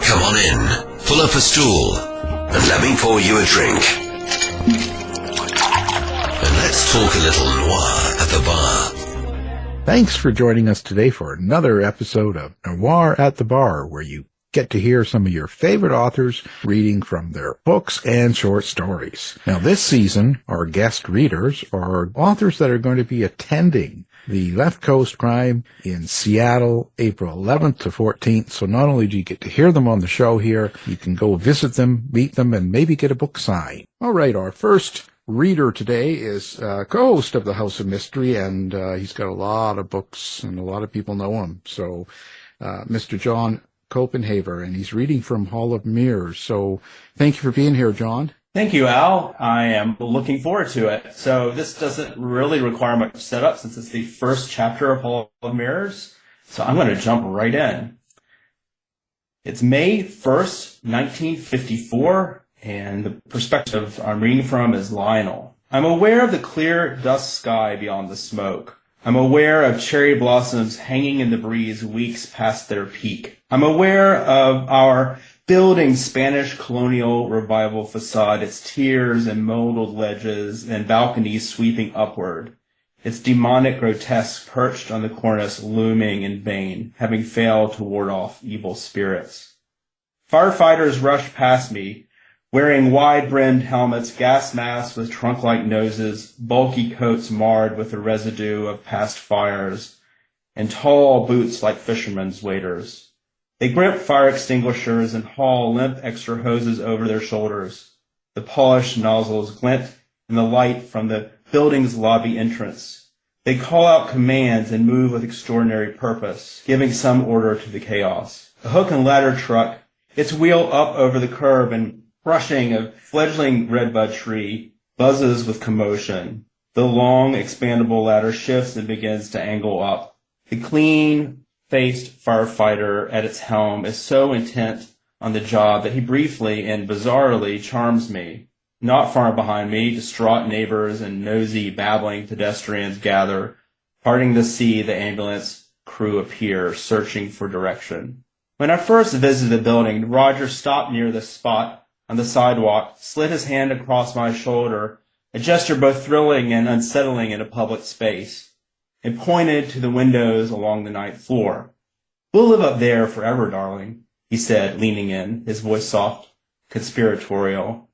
Come on in, pull up a stool, and let me pour you a drink. And let's talk a little noir at the bar. Thanks for joining us today for another episode of Noir at the Bar, where you get to hear some of your favorite authors reading from their books and short stories. Now, this season, our guest readers are authors that are going to be attending the Left Coast Crime in Seattle, April 11th to 14th. So not only do you get to hear them on the show here, you can go visit them, meet them, and maybe get a book signed. All right, our first reader today is co-host of the House of Mystery, and he's got a lot of books, and a lot of people know him. So Mr. John Copenhaver, and he's reading from Hall of Mirrors. So thank you for being here, John. Thank you, Al. I am looking forward to it. So this doesn't really require much setup since it's the first chapter of Hall of Mirrors. So I'm going to jump right in. It's May 1st, 1954, and the perspective I'm reading from is Lionel. I'm aware of the clear dusk sky beyond the smoke. I'm aware of cherry blossoms hanging in the breeze weeks past their peak. I'm aware of our building Spanish colonial revival facade, its tiers and molded ledges and balconies sweeping upward, its demonic grotesque perched on the cornice looming in vain, having failed to ward off evil spirits. Firefighters rush past me, wearing wide-brimmed helmets, gas masks with trunk-like noses, bulky coats marred with the residue of past fires, and tall boots like fishermen's waders. They grip fire extinguishers and haul limp extra hoses over their shoulders. The polished nozzles glint in the light from the building's lobby entrance. They call out commands and move with extraordinary purpose, giving some order to the chaos. A hook and ladder truck, its wheel up over the curb and brushing a fledgling redbud tree, buzzes with commotion. The long, expandable ladder shifts and begins to angle up. The clean-faced firefighter at its helm is so intent on the job that he briefly and bizarrely charms me. Not far behind me, distraught neighbors and nosy, babbling pedestrians gather, parting to see the ambulance crew appear, searching for direction. When I first visited the building, Roger stopped near the spot on the sidewalk, slid his hand across my shoulder, a gesture both thrilling and unsettling in a public space, and pointed to the windows along the ninth floor. "We'll live up there forever, darling," he said, leaning in, his voice soft, conspiratorial.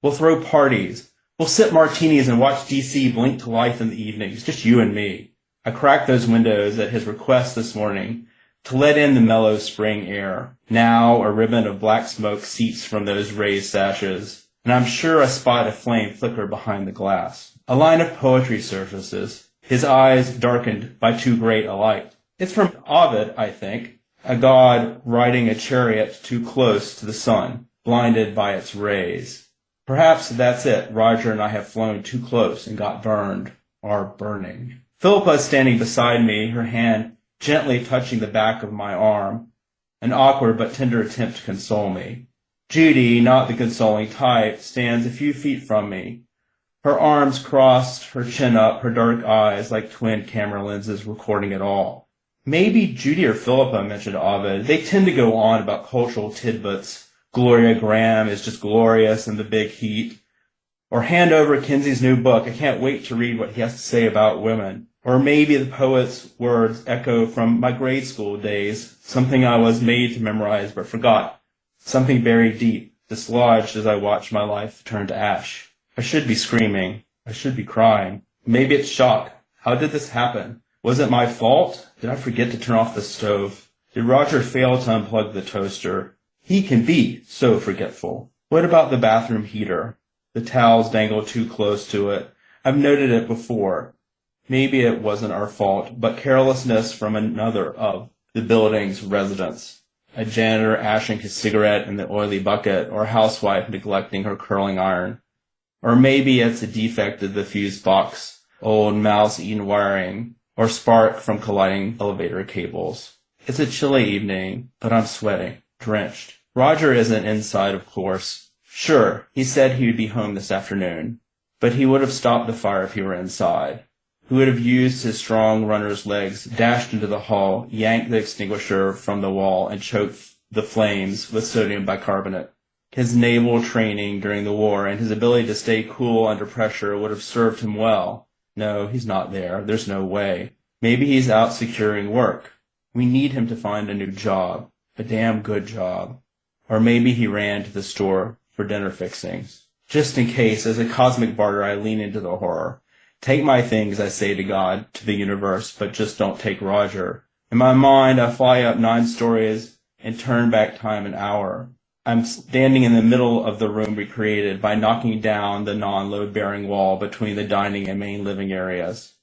"We'll throw parties. We'll sip martinis and watch D.C. blink to life in the evenings, just you and me." I cracked those windows at his request this morning to let in the mellow spring air. Now a ribbon of black smoke seeps from those raised sashes, and I'm sure I spot a flame flicker behind the glass. A line of poetry surfaces, his eyes darkened by too great a light. It's from Ovid, I think, a god riding a chariot too close to the sun, blinded by its rays. Perhaps that's it. Roger and I have flown too close and got burned, or burning. Philippa is standing beside me, her hand gently touching the back of my arm, an awkward but tender attempt to console me. Judy, not the consoling type, stands a few feet from me, her arms crossed, her chin up, her dark eyes like twin camera lenses recording it all. Maybe Judy or Philippa mentioned Ovid. They tend to go on about cultural tidbits. Gloria Graham is just glorious in the big heat. Or hand over Kinsey's new book. I can't wait to read what he has to say about women. Or maybe the poet's words echo from my grade school days, something I was made to memorize but forgot, something buried deep, dislodged as I watched my life turn to ash. I should be screaming. I should be crying. Maybe it's shock. How did this happen? Was it my fault? Did I forget to turn off the stove? Did Roger fail to unplug the toaster? He can be so forgetful. What about the bathroom heater? The towels dangle too close to it. I've noted it before. Maybe it wasn't our fault, but carelessness from another of the building's residents. A janitor ashing his cigarette in the oily bucket, or a housewife neglecting her curling iron. Or maybe it's a defect of the fuse box, old mouse-eaten wiring, or spark from colliding elevator cables. It's a chilly evening, but I'm sweating, drenched. Roger isn't inside, of course. Sure, he said he would be home this afternoon, but he would have stopped the fire if he were inside. He would have used his strong runner's legs, dashed into the hall, yanked the extinguisher from the wall, and choked the flames with sodium bicarbonate. His naval training during the war and his ability to stay cool under pressure would have served him well. No, he's not there. There's no way. Maybe he's out securing work. We need him to find a new job, a damn good job. Or maybe he ran to the store for dinner fixings. Just in case, as a cosmic barter, I lean into the horror. Take my things, I say to God, to the universe, but just don't take Roger. In my mind, I fly up 9 stories and turn back time an hour. I'm standing in the middle of the room we created by knocking down the non-load-bearing wall between the dining and main living areas.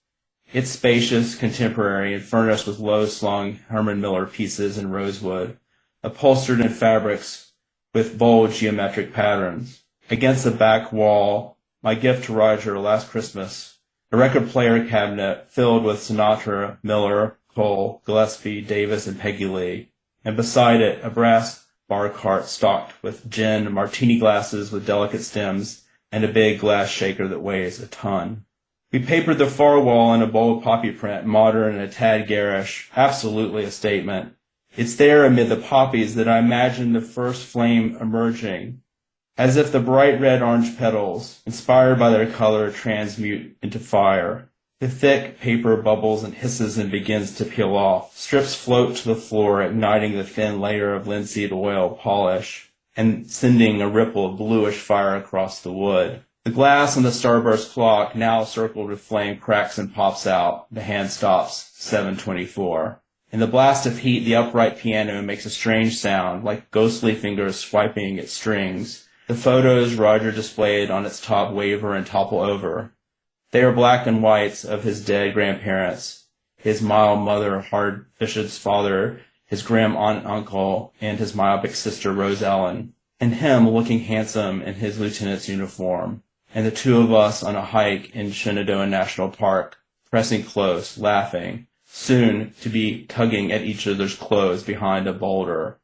It's spacious, contemporary, and furnished with low-slung Herman Miller pieces in rosewood, upholstered in fabrics with bold geometric patterns. Against the back wall, my gift to Roger last Christmas, a record player cabinet filled with Sinatra, Miller, Cole, Gillespie, Davis, and Peggy Lee, and beside it a brass bar cart stocked with gin, martini glasses with delicate stems, and a big glass shaker that weighs a ton. We papered the far wall in a bold poppy print, modern and a tad garish, absolutely a statement. It's there amid the poppies that I imagine the first flame emerging, as if the bright red-orange petals, inspired by their color, transmute into fire. The thick paper bubbles and hisses and begins to peel off. Strips float to the floor, igniting the thin layer of linseed oil polish and sending a ripple of bluish fire across the wood. The glass on the starburst clock, now circled with flame, cracks and pops out. The hand stops. 7:24. In the blast of heat, the upright piano makes a strange sound, like ghostly fingers swiping its strings. The photos Roger displayed on its top waver and topple over. They are black and whites of his dead grandparents, his mild mother, Hard Bishop's father, his grim aunt and uncle, and his myopic sister, Rose Ellen, and him looking handsome in his lieutenant's uniform, and the two of us on a hike in Shenandoah National Park, pressing close, laughing, soon to be tugging at each other's clothes behind a boulder,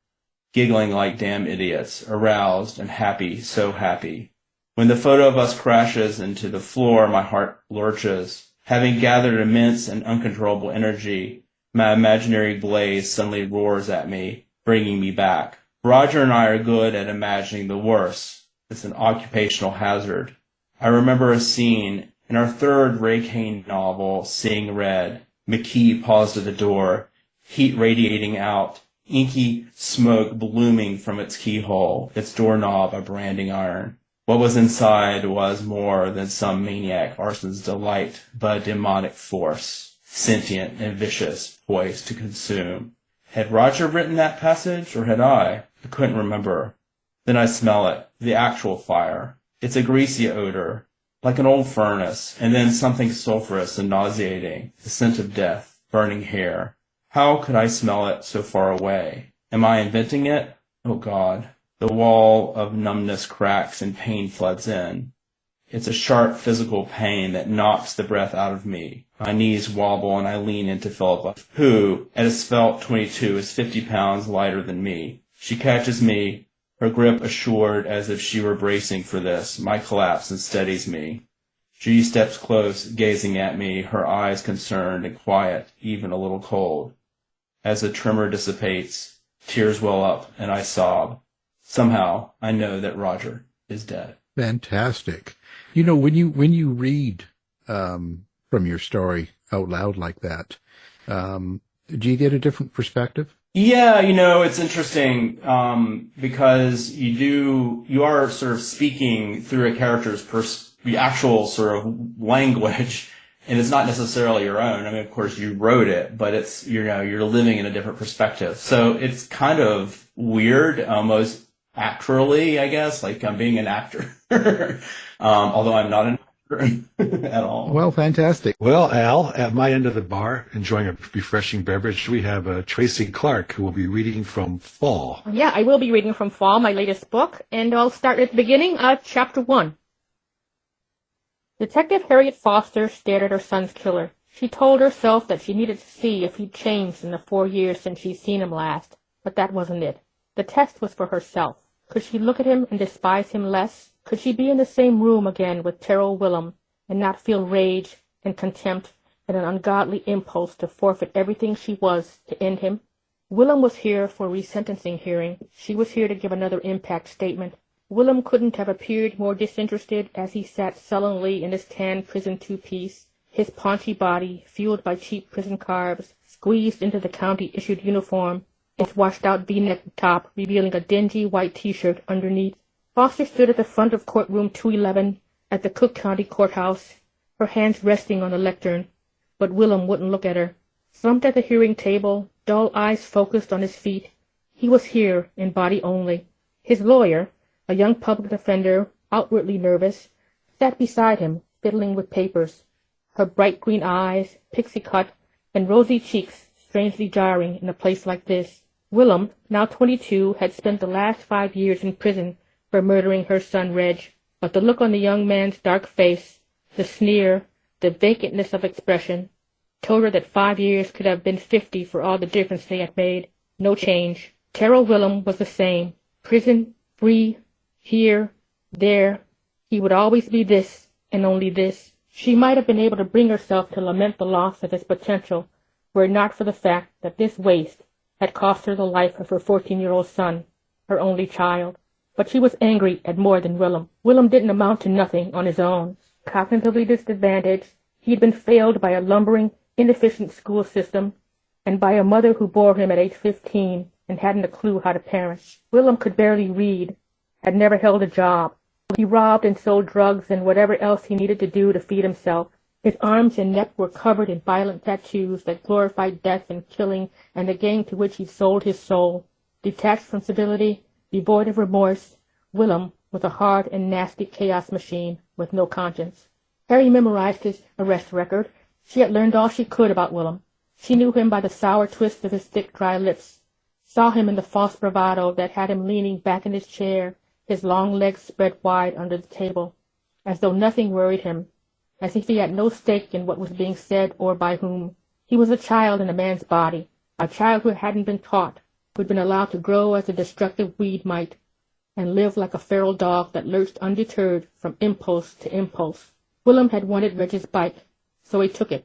giggling like damn idiots, aroused and happy, so happy. When the photo of us crashes into the floor, my heart lurches. Having gathered immense and uncontrollable energy, my imaginary blaze suddenly roars at me, bringing me back. Roger and I are good at imagining the worst. It's an occupational hazard. I remember a scene in our third Ray Kane novel, Seeing Red. McKee paused at the door, heat radiating out, inky smoke blooming from its keyhole, its doorknob a branding iron. What was inside was more than some maniac arson's delight, but a demonic force, sentient and vicious, poised to consume. Had Roger written that passage, or had I? I couldn't remember. Then I smell it, the actual fire. It's a greasy odor, like an old furnace, and then something sulphurous and nauseating, the scent of death, burning hair. How could I smell it so far away? Am I inventing it? Oh God. The wall of numbness cracks and pain floods in. It's a sharp physical pain that knocks the breath out of me. My knees wobble and I lean into Philippa, who, at a svelte 22, is 50 pounds lighter than me. She catches me, her grip assured as if she were bracing for this, my collapse, and steadies me. She steps close, gazing at me, her eyes concerned and quiet, even a little cold. As the tremor dissipates, tears well up and I sob. Somehow, I know that Roger is dead. Fantastic. You know, when you read from your story out loud like that, do you get a different perspective? Yeah, it's interesting because you are sort of speaking through a character's the actual sort of language, and it's not necessarily your own. I mean, of course, you wrote it, but it's you're living in a different perspective. So it's kind of weird, almost actorally, I guess, like I'm being an actor, although I'm not an actor at all. Well, fantastic. Well, Al, at my end of the bar, enjoying a refreshing beverage, we have Tracy Clark, who will be reading from Fall. Yeah, I will be reading from Fall, my latest book, and I'll start at the beginning of Chapter 1. Detective Harriet Foster stared at her son's killer. She told herself that she needed to see if he'd changed in the 4 years since she'd seen him last, but that wasn't it. The test was for herself. Could she look at him and despise him less? Could she be in the same room again with Terrell Willem and not feel rage and contempt and an ungodly impulse to forfeit everything she was to end him? Willem was here for a resentencing hearing. She was here to give another impact statement. Willem couldn't have appeared more disinterested as he sat sullenly in his tan prison two-piece, his paunchy body, fueled by cheap prison carbs, squeezed into the county-issued uniform, its washed-out V-neck top revealing a dingy white T-shirt underneath. Foster stood at the front of courtroom 211 at the Cook County Courthouse, her hands resting on the lectern, but Willem wouldn't look at her. Slumped at the hearing table, dull eyes focused on his feet, he was here in body only. His lawyer, a young public defender, outwardly nervous, sat beside him, fiddling with papers, her bright green eyes, pixie-cut, and rosy cheeks strangely jarring in a place like this. Willem, now 22, had spent the last 5 years in prison for murdering her son Reg, but the look on the young man's dark face, the sneer, the vacantness of expression, told her that 5 years could have been 50 for all the difference they had made. No change. Terrell Willem was the same. Prison, free, here, there. He would always be this, and only this. She might have been able to bring herself to lament the loss of his potential, were it not for the fact that this waste had cost her the life of her 14-year-old son, her only child. But she was angry at more than Willem. Willem didn't amount to nothing on his own. Cognitively disadvantaged, he had been failed by a lumbering, inefficient school system, and by a mother who bore him at age 15 and hadn't a clue how to parent. Willem could barely read, had never held a job. He robbed and sold drugs and whatever else he needed to do to feed himself. His arms and neck were covered in violent tattoos that glorified death and killing and the gang to which he sold his soul. Detached from civility, devoid of remorse, Willem was a hard and nasty chaos machine with no conscience. Harry memorized his arrest record. She had learned all she could about Willem. She knew him by the sour twist of his thick, dry lips, saw him in the false bravado that had him leaning back in his chair, his long legs spread wide under the table, as though nothing worried him, as if he had no stake in what was being said or by whom. He was a child in a man's body, a child who hadn't been taught, who had been allowed to grow as a destructive weed might, and live like a feral dog that lurched undeterred from impulse to impulse. Willem had wanted Reg's bike, so he took it.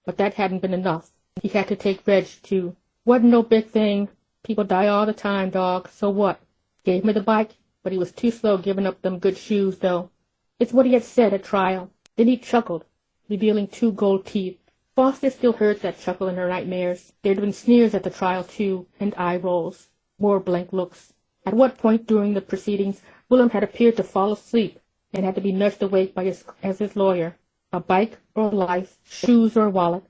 But that hadn't been enough. He had to take Reg, too. Wasn't no big thing. People die all the time, dog. So what? Gave me the bike, but he was too slow giving up them good shoes, though. It's what he had said at trial. Then he chuckled, revealing 2 gold teeth. Foster still heard that chuckle in her nightmares. There'd been sneers at the trial, too, and eye rolls. More blank looks. At what point during the proceedings Willem had appeared to fall asleep and had to be nursed awake by his lawyer. A bike or life, shoes or wallet,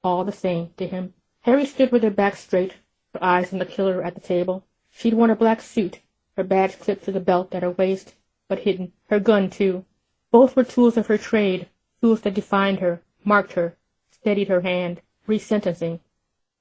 all the same to him. Harry stood with her back straight, her eyes on the killer at the table. She'd worn a black suit, her badge clipped to the belt at her waist, but hidden. Her gun, too. Both were tools of her trade, tools that defined her, marked her, steadied her hand. Resentencing.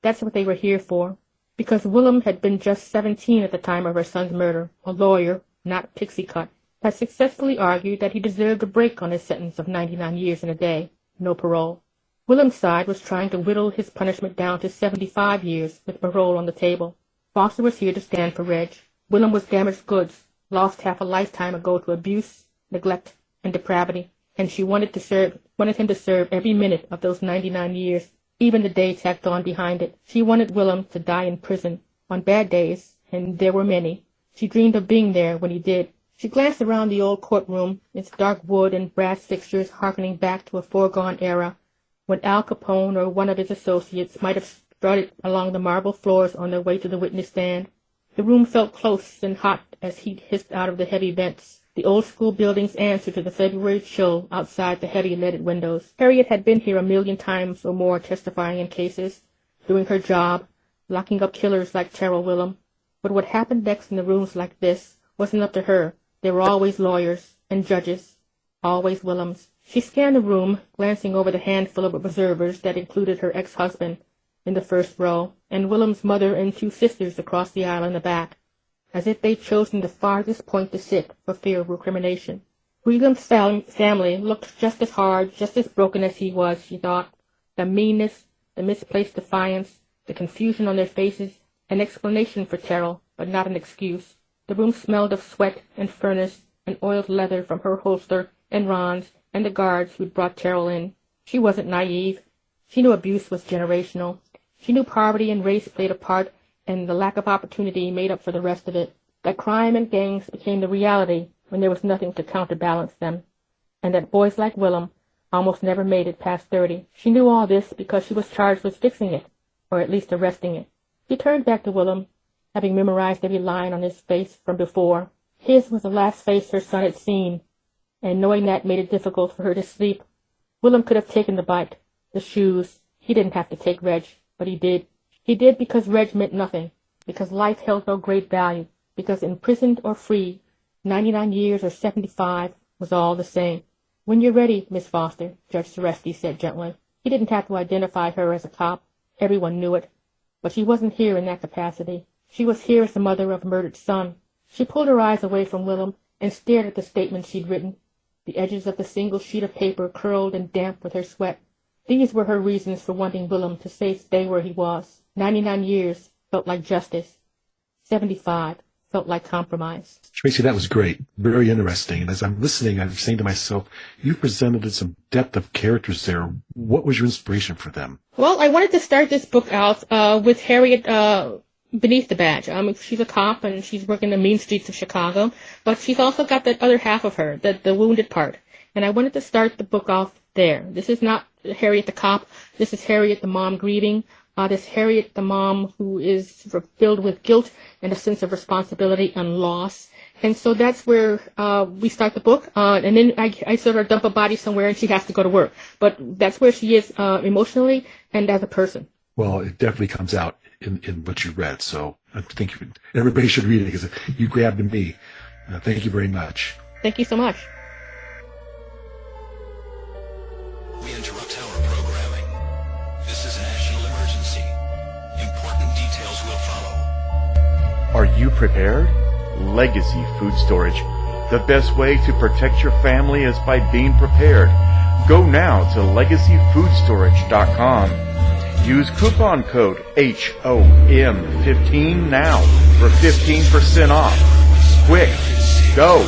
That's what they were here for. Because Willem had been just 17 at the time of her son's murder, a lawyer, not pixie-cut, had successfully argued that he deserved a break on his sentence of 99 years and a day, no parole. Willem's side was trying to whittle his punishment down to 75 years with parole on the table. Foster was here to stand for Reg. Willem was damaged goods, lost half a lifetime ago to abuse, neglect, and depravity, and she wanted him to serve every minute of those 99 years, even the day tacked on behind it. She wanted Willem to die in prison, on bad days, and there were many. She dreamed of being there when he did. She glanced around the old courtroom, its dark wood and brass fixtures harkening back to a foregone era, when Al Capone or one of his associates might have strutted along the marble floors on their way to the witness stand. The room felt close and hot as heat hissed out of the heavy vents. The old school buildings answered to the February chill outside the heavy leaded windows. Harriet had been here 1,000,000 times or more testifying in cases, doing her job, locking up killers like Terrell Willem. But what happened next in the rooms like this wasn't up to her. There were always lawyers and judges, always Willems. She scanned the room, glancing over the handful of observers that included her ex-husband in the first row, and Willem's mother and 2 sisters across the aisle in the back, as if they'd chosen the farthest point to sit for fear of recrimination. Willem's family looked just as hard, just as broken as he was, she thought. The meanness, the misplaced defiance, the confusion on their faces, an explanation for Terrell, but not an excuse. The room smelled of sweat and furnace and oiled leather from her holster and Ron's and the guards who'd brought Terrell in. She wasn't naive. She knew abuse was generational. She knew poverty and race played a part and the lack of opportunity made up for the rest of it, that crime and gangs became the reality when there was nothing to counterbalance them, and that boys like Willem almost never made it past 30. She knew all this because she was charged with fixing it, or at least arresting it. She turned back to Willem, having memorized every line on his face from before. His was the last face her son had seen, and knowing that made it difficult for her to sleep. Willem could have taken the bike, the shoes. He didn't have to take Reg, but he did. He did because Reg meant nothing, because life held no great value, because imprisoned or free, 99 years or 75 was all the same. "When you're ready, Miss Foster," Judge Seresti said gently. He didn't have to identify her as a cop. Everyone knew it. But she wasn't here in that capacity. She was here as the mother of a murdered son. She pulled her eyes away from Willem and stared at the statement she'd written. The edges of the single sheet of paper curled and damp with her sweat. These were her reasons for wanting Willem to stay where he was. 99 years felt like justice. 75 felt like compromise. Tracy, that was great. Very interesting. And as I'm listening, I'm saying to myself, you presented some depth of characters there. What was your inspiration for them? Well, I wanted to start this book out with Harriet beneath the badge. She's a cop and she's working the mean streets of Chicago, but she's also got that other half of her, the wounded part. And I wanted to start the book off there. This is not Harriet the cop. This is Harriet the mom grieving. This Harriet the mom who is filled with guilt and a sense of responsibility and loss. And so that's where we start the book. And then I sort of dump a body somewhere and she has to go to work. But that's where she is emotionally and as a person. Well, it definitely comes out in what you read. So I think everybody should read it because you grabbed me. Thank you very much. Thank you so much. We interrupt our programming. This is a national emergency. Important details will follow. Are you prepared? Legacy Food Storage. The best way to protect your family is by being prepared. Go now to legacyfoodstorage.com. Use coupon code HOM15 now for 15% off. Quick, go!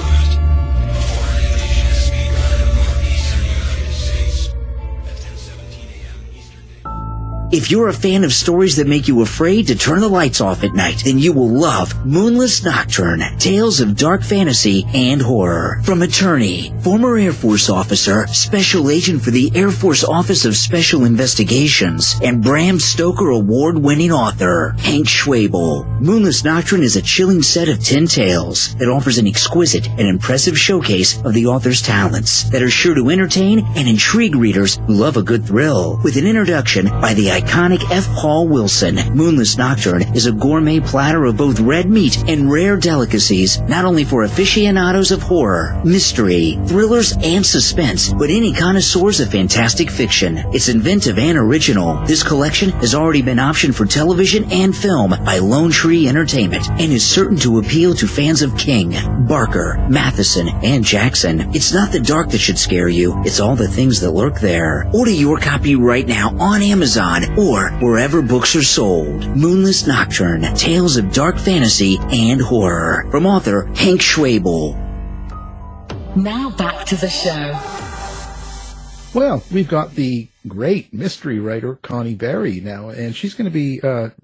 If you're a fan of stories that make you afraid to turn the lights off at night, then you will love Moonless Nocturne, Tales of Dark Fantasy and Horror. From attorney, former Air Force officer, special agent for the Air Force Office of Special Investigations, and Bram Stoker award-winning author, Hank Schwabel. Moonless Nocturne is a chilling set of 10 tales that offers an exquisite and impressive showcase of the author's talents that are sure to entertain and intrigue readers who love a good thrill. With an introduction by the iconic F. Paul Wilson, Moonless Nocturne is a gourmet platter of both red meat and rare delicacies, not only for aficionados of horror, mystery, thrillers, and suspense, but any connoisseurs of fantastic fiction. It's inventive and original. This collection has already been optioned for television and film by Lone Tree Entertainment and is certain to appeal to fans of King, Barker, Matheson, and Jackson. It's not the dark that should scare you, it's all the things that lurk there. Order your copy right now on Amazon or wherever books are sold. Moonless Nocturne, Tales of Dark Fantasy and Horror. From author Hank Schwabel. Now back to the show. Well, we've got the great mystery writer Connie Berry now, and she's going to be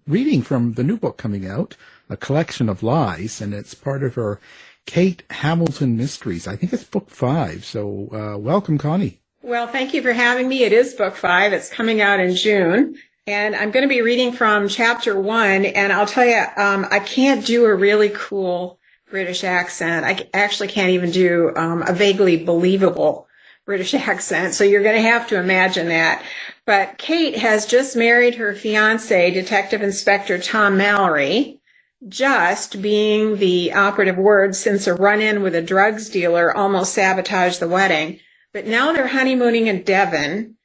reading from the new book coming out, A Collection of Lies, and it's part of her Kate Hamilton Mysteries. I think it's book 5, so welcome, Connie. Well, thank you for having me. It is book 5. It's coming out in June. And I'm going to be reading from chapter 1. And I'll tell you, I can't do a really cool British accent. I actually can't even do a vaguely believable British accent. So you're going to have to imagine that. But Kate has just married her fiancé, Detective Inspector Tom Mallory, just being the operative word since a run-in with a drugs dealer almost sabotaged the wedding. But now they're honeymooning in Devon,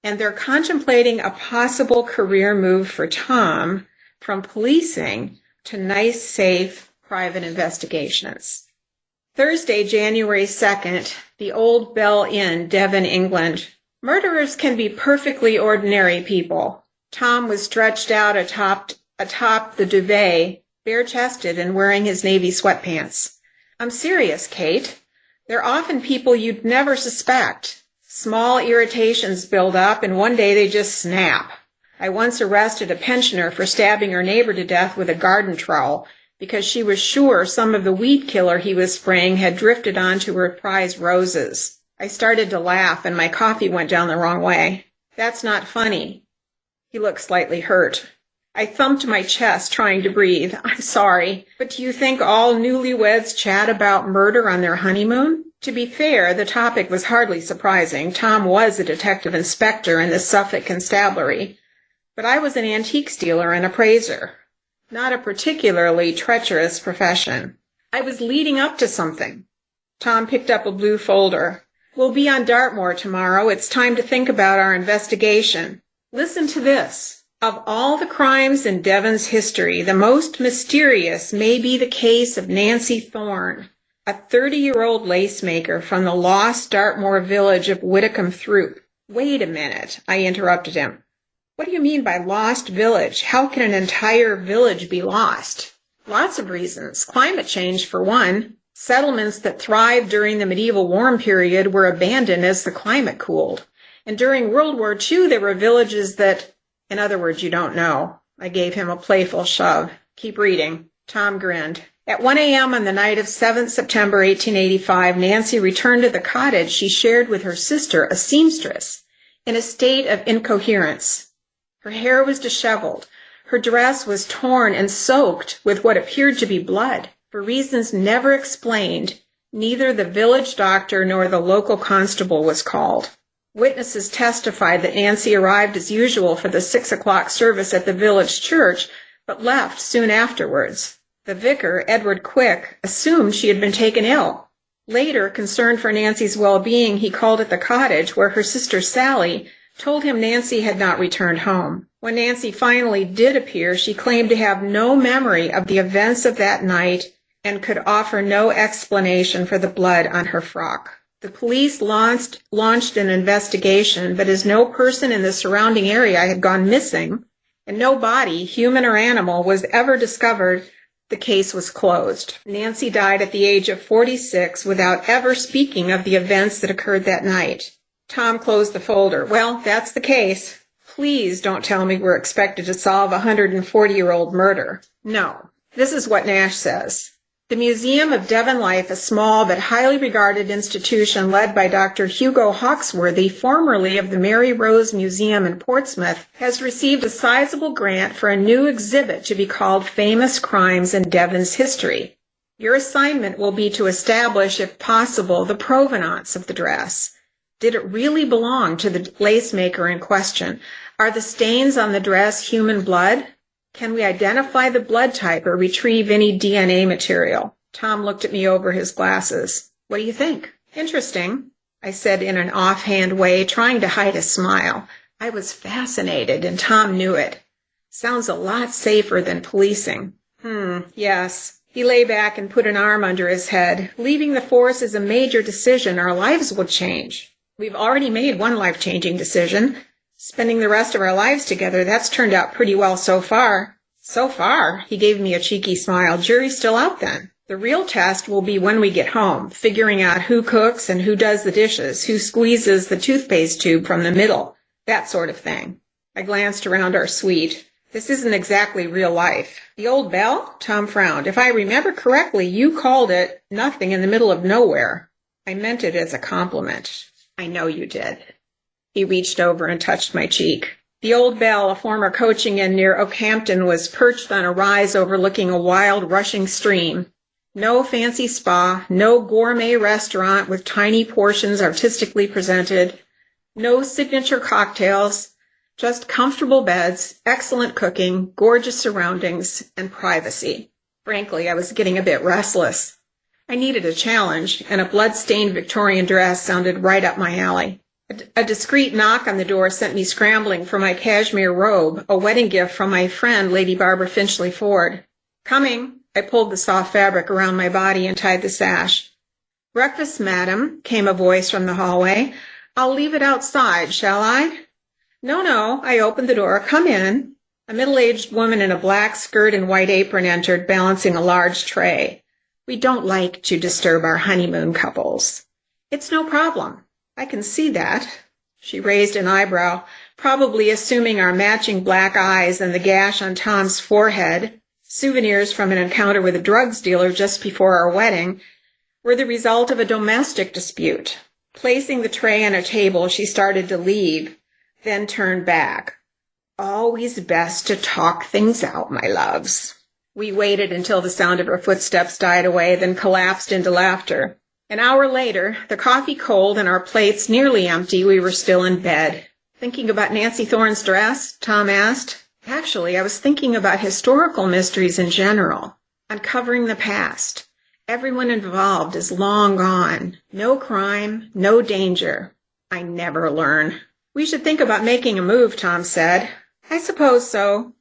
and they're contemplating a possible career move for Tom from policing to nice, safe, private investigations. Thursday, January 2nd, the Old Bell Inn, Devon, England. Murderers can be perfectly ordinary people. Tom was stretched out atop the duvet, bare-chested and wearing his navy sweatpants. I'm serious, Kate. They're often people you'd never suspect. Small irritations build up, and one day they just snap. I once arrested a pensioner for stabbing her neighbor to death with a garden trowel because she was sure some of the weed killer he was spraying had drifted onto her prized roses. I started to laugh and my coffee went down the wrong way. That's not funny. He looked slightly hurt. I thumped my chest, trying to breathe. I'm sorry, but do you think all newlyweds chat about murder on their honeymoon? To be fair, the topic was hardly surprising. Tom was a detective inspector in the Suffolk Constabulary, but I was an antiques dealer and appraiser. Not a particularly treacherous profession. I was leading up to something. Tom picked up a blue folder. We'll be on Dartmoor tomorrow. It's time to think about our investigation. Listen to this. Of all the crimes in Devon's history, the most mysterious may be the case of Nancy Thorne, a 30-year-old lace maker from the lost Dartmoor village of Whitcomb Throop. Wait a minute, I interrupted him. What do you mean by lost village? How can an entire village be lost? Lots of reasons. Climate change, for one. Settlements that thrived during the medieval warm period were abandoned as the climate cooled. And during World War II, there were villages that, in other words, you don't know. I gave him a playful shove. Keep reading. Tom grinned. At 1 a.m. on the night of 7th September 1885, Nancy returned to the cottage she shared with her sister, a seamstress, in a state of incoherence. Her hair was disheveled. Her dress was torn and soaked with what appeared to be blood. For reasons never explained, neither the village doctor nor the local constable was called. Witnesses testified that Nancy arrived as usual for the 6 o'clock service at the village church, but left soon afterwards. The vicar, Edward Quick, assumed she had been taken ill. Later, concerned for Nancy's well-being, he called at the cottage where her sister Sally told him Nancy had not returned home. When Nancy finally did appear, she claimed to have no memory of the events of that night and could offer no explanation for the blood on her frock. The police launched an investigation, but as no person in the surrounding area had gone missing and no body, human or animal, was ever discovered, the case was closed. Nancy died at the age of 46 without ever speaking of the events that occurred that night. Tom closed the folder. Well, that's the case. Please don't tell me we're expected to solve a 140-year-old murder. No. This is what Nash says. The Museum of Devon Life, a small but highly regarded institution led by Dr. Hugo Hawksworthy, formerly of the Mary Rose Museum in Portsmouth, has received a sizable grant for a new exhibit to be called Famous Crimes in Devon's History. Your assignment will be to establish, if possible, the provenance of the dress. Did it really belong to the lace maker in question? Are the stains on the dress human blood? Can we identify the blood type or retrieve any DNA material? Tom looked at me over his glasses. What do you think? Interesting, I said in an offhand way, trying to hide a smile. I was fascinated, and Tom knew it. Sounds a lot safer than policing. Yes. He lay back and put an arm under his head. Leaving the force is a major decision. Our lives will change. We've already made one life-changing decision. Spending the rest of our lives together, that's turned out pretty well so far. So far? He gave me a cheeky smile. Jury's still out then. The real test will be when we get home, figuring out who cooks and who does the dishes, who squeezes the toothpaste tube from the middle, that sort of thing. I glanced around our suite. This isn't exactly real life. The old bell? Tom frowned. If I remember correctly, you called it nothing in the middle of nowhere. I meant it as a compliment. I know you did. He reached over and touched my cheek. The old bell, a former coaching inn near Oakhampton, was perched on a rise overlooking a wild, rushing stream. No fancy spa, no gourmet restaurant with tiny portions artistically presented, no signature cocktails, just comfortable beds, excellent cooking, gorgeous surroundings, and privacy. Frankly, I was getting a bit restless. I needed a challenge, and a blood-stained Victorian dress sounded right up my alley. A discreet knock on the door sent me scrambling for my cashmere robe, a wedding gift from my friend, Lady Barbara Finchley Ford. Coming. I pulled the soft fabric around my body and tied the sash. Breakfast, madam, came a voice from the hallway. I'll leave it outside, shall I? No, I opened the door. Come in. A middle-aged woman in a black skirt and white apron entered, balancing a large tray. We don't like to disturb our honeymoon couples. It's no problem. I can see that. She raised an eyebrow. probably assuming our matching black eyes and the gash on Tom's forehead, souvenirs from an encounter with a drugs dealer just before our wedding, were the result of a domestic dispute. Placing the tray on a table, she started to leave, then turned back. Always best to talk things out, my loves. We waited until the sound of her footsteps died away, then collapsed into laughter. An hour later, the coffee cold and our plates nearly empty, we were still in bed. Thinking about Nancy Thorne's dress? Tom asked. Actually, I was thinking about historical mysteries in general, uncovering the past. Everyone involved is long gone. No crime, no danger. I never learn. We should think about making a move, Tom said. I suppose so.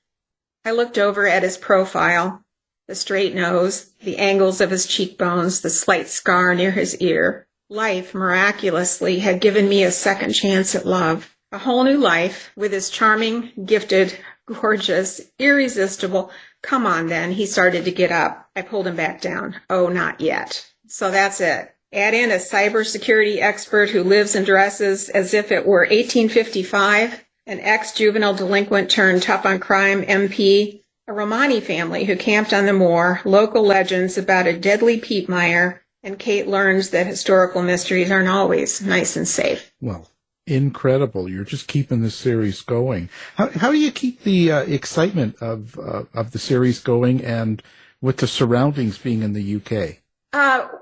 I looked over at his profile, the straight nose, the angles of his cheekbones, the slight scar near his ear. Life, miraculously, had given me a second chance at love. A whole new life, with his charming, gifted, gorgeous, irresistible. Come on, then. He started to get up. I pulled him back down. Oh, not yet. So that's it. Add in a cybersecurity expert who lives and dresses as if it were 1855, an ex-juvenile delinquent turned tough-on-crime MP, a Romani family who camped on the moor, local legends about a deadly peat mire, and Kate learns that historical mysteries aren't always nice and safe. Well, incredible. You're just keeping the series going. How do you keep the excitement of the series going and with the surroundings being in the UK?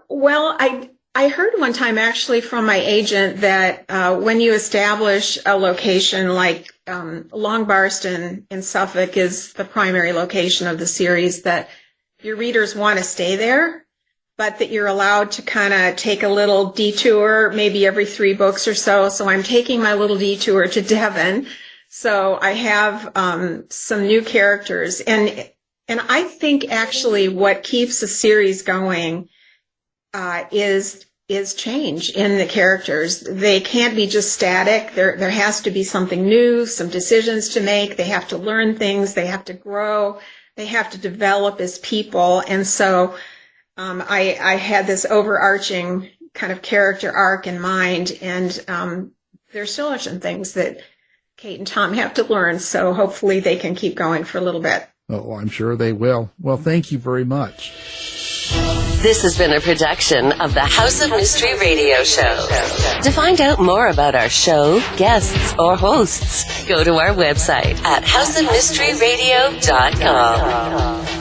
Well, I heard one time actually from my agent that when you establish a location like Longbarston in Suffolk is the primary location of the series, that your readers want to stay there, but that you're allowed to kind of take a little detour maybe every 3 books or so. So I'm taking my little detour to Devon. So I have some new characters. And I think actually what keeps the series going is change in the characters. They can't be just static. There has to be something new, some decisions to make. They have to learn things. They have to grow. They have to develop as people. And so I had this overarching kind of character arc in mind, and there still are some things that Kate and Tom have to learn, so hopefully they can keep going for a little bit. Oh, I'm sure they will. Well, thank you very much. This has been a production of the House of Mystery Radio Show. To find out more about our show, guests, or hosts, go to our website at houseofmysteryradio.com.